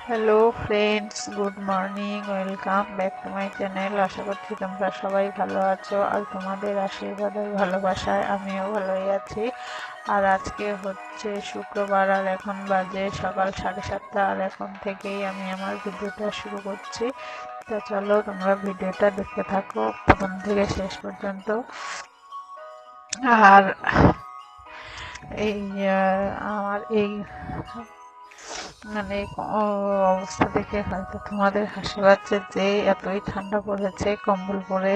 Hello friends, good morning. Welcome back to my channel. আশা করছি তোমরা সবাই ভালো আছো, আর তোমাদের আশীর্বাদ আর ভালোবাসায় আমিও ভালোই আছি। আর আজকে হচ্ছে শুক্রবার, আর এখন বাজে সকাল 7:30, আর এখন থেকেই আমি আমার ভিডিওটা শুরু করছি। তো চলো তোমরা ভিডিওটা দেখতে থাকো প্রথম থেকে শেষ পর্যন্ত। আর এই আমার এই মানে অবস্থা দেখে হয়তো তোমাদের হাসি পাচ্ছে যে এতই ঠান্ডা পড়েছে, কম্বল পরে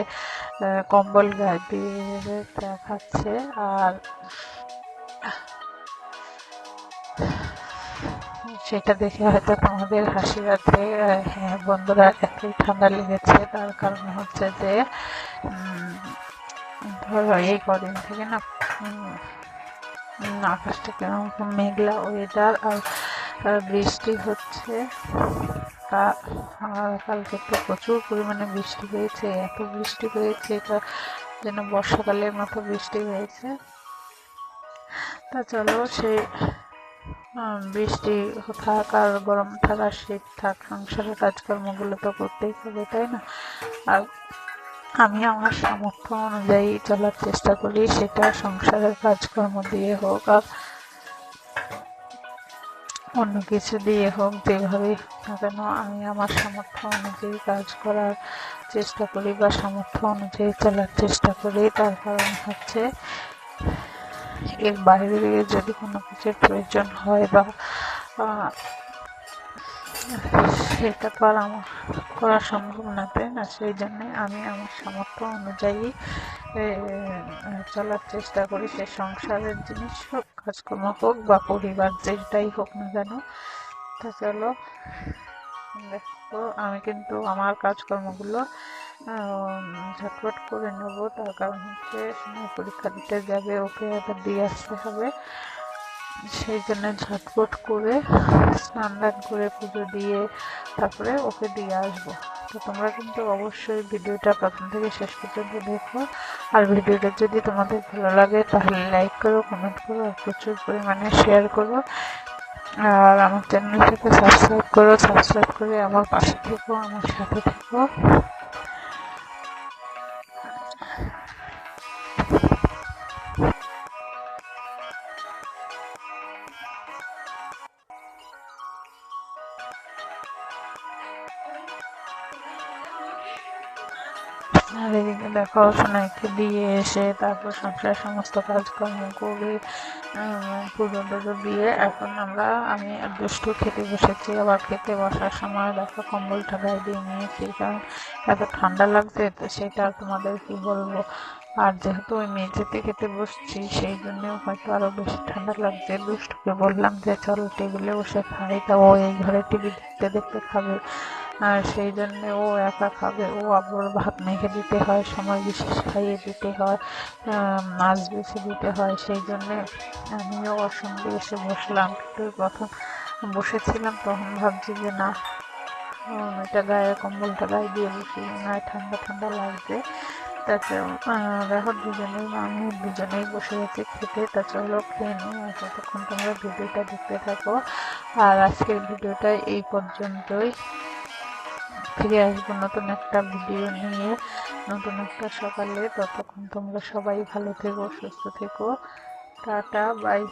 কম্বল গায়ে দিয়ে দেখাচ্ছে। আর সেটা দেখে হয়তো তোমাদের হাসি পাচ্ছে। হ্যাঁ বন্ধুরা, এতই ঠান্ডা লেগেছে তার কারণ হচ্ছে যে ধরো এই কদিন থেকে না আকাশটা কেমন মেঘলা ওয়েদার, আর বৃষ্টি হচ্ছে। আর কালকে তো প্রচুর পরিমাণে বৃষ্টি হয়েছে, এত বৃষ্টি হয়েছে এটা যেন বর্ষাকালের মতো বৃষ্টি হয়েছে। তা চলো সে বৃষ্টি থাক আর গরম থাক আর শীত থাক, সংসারের কাজকর্মগুলো তো করতেই হবে, তাই না? আর আমি আমার সামর্থ্য অনুযায়ী চলার চেষ্টা করি, সেটা সংসারের কাজকর্ম দিয়ে হোক আর অন্য কিছু দিয়ে হোক, যেভাবেই না কেন আমি আমার সামর্থ্য অনুযায়ী কাজ করার চেষ্টা করি বা সামর্থ্য অনুযায়ী চলার চেষ্টা করি। তার কারণ হচ্ছে এর বাইরে যদি কোনো কিছুর প্রয়োজন হয় বা সেটা তো আর আমার করা সম্ভব না, তাই না? সেই জন্যে আমি আমার সামর্থ্য অনুযায়ী চলার চেষ্টা করি, সে সংসারের জিনিস হোক, কাজকর্ম হোক বা পরিবার যেটাই হোক না কেন। তা চলো দেখো, আমি কিন্তু আমার কাজকর্মগুলো ঝটপট করে নেবো। তার কারণ হচ্ছে সময় পরীক্ষা দিতে যাবে, ওকে আবার দিয়ে আসতে হবে। সেই জন্য ঝটপট করে স্নান দান করে পুজো দিয়ে তারপরে ওকে দিয়ে আসবো। তো তোমরা কিন্তু অবশ্যই ভিডিওটা প্রথম থেকে শেষ পর্যন্ত দেখো। আর ভিডিওটা যদি তোমাদের ভালো লাগে তাহলে লাইক করো, কমেন্ট করো, আর প্রচুর পরিমাণে শেয়ার করো। আর আমার চ্যানেলটাকে সাবস্ক্রাইব করে আমার পাশে থেকো, আমার সাথে থেকো। আর এদিকে দেখো, সোনাইকে দিয়ে এসে তারপর সংসারের সমস্ত কাজকর্ম করে পুজো টুজো দিয়ে এখন আমি আর দুষ্টু খেতে বসেছি। আবার খেতে বসার সময় দেখো কম্বলটা গায়ে দিয়ে নিয়েছি, কারণ এত ঠান্ডা লাগছে, তো সেটা আর তোমাদের কি বলবো। আর যেহেতু ওই মেঝেতে খেতে বসছি, সেই জন্যেও হয়তো আরো বেশি ঠান্ডা লাগছে। দুষ্টুকে বললাম যে চল টেবিলে বসে খাই, তা ও এই ঘরে টিভি দেখতে দেখতে খাবে। আর সেই জন্যে ও একা খাবে, ও আবার ভাত মেখে দিতে হয়, সময় বিশেষ খাইয়ে দিতে হয়, মাছ বেছে দিতে হয়। সেই জন্যে আমিও ওর সঙ্গে এসে বসলাম। কিন্তু প্রথম বসেছিলাম তখন ভাবছি যে না, এটা কম্বলটা গায়ে দিয়ে বসি, না ঠান্ডা ঠান্ডা লাগছে। তাতে দেখো আমি দুজনেই বসে গেছি খেতে। তা চলো খেয়ে নিই, আর ততক্ষণ তোমরা ভিডিওটা দেখতে থাকো। আর আজকের ভিডিওটা এই পর্যন্তই। ফিরে আসবো নতুন একটা ভিডিও নিয়ে, নতুন একটা সকালে। ততক্ষণ তোমরা সবাই ভালো থেকো, সুস্থ থেকো। Tata, by.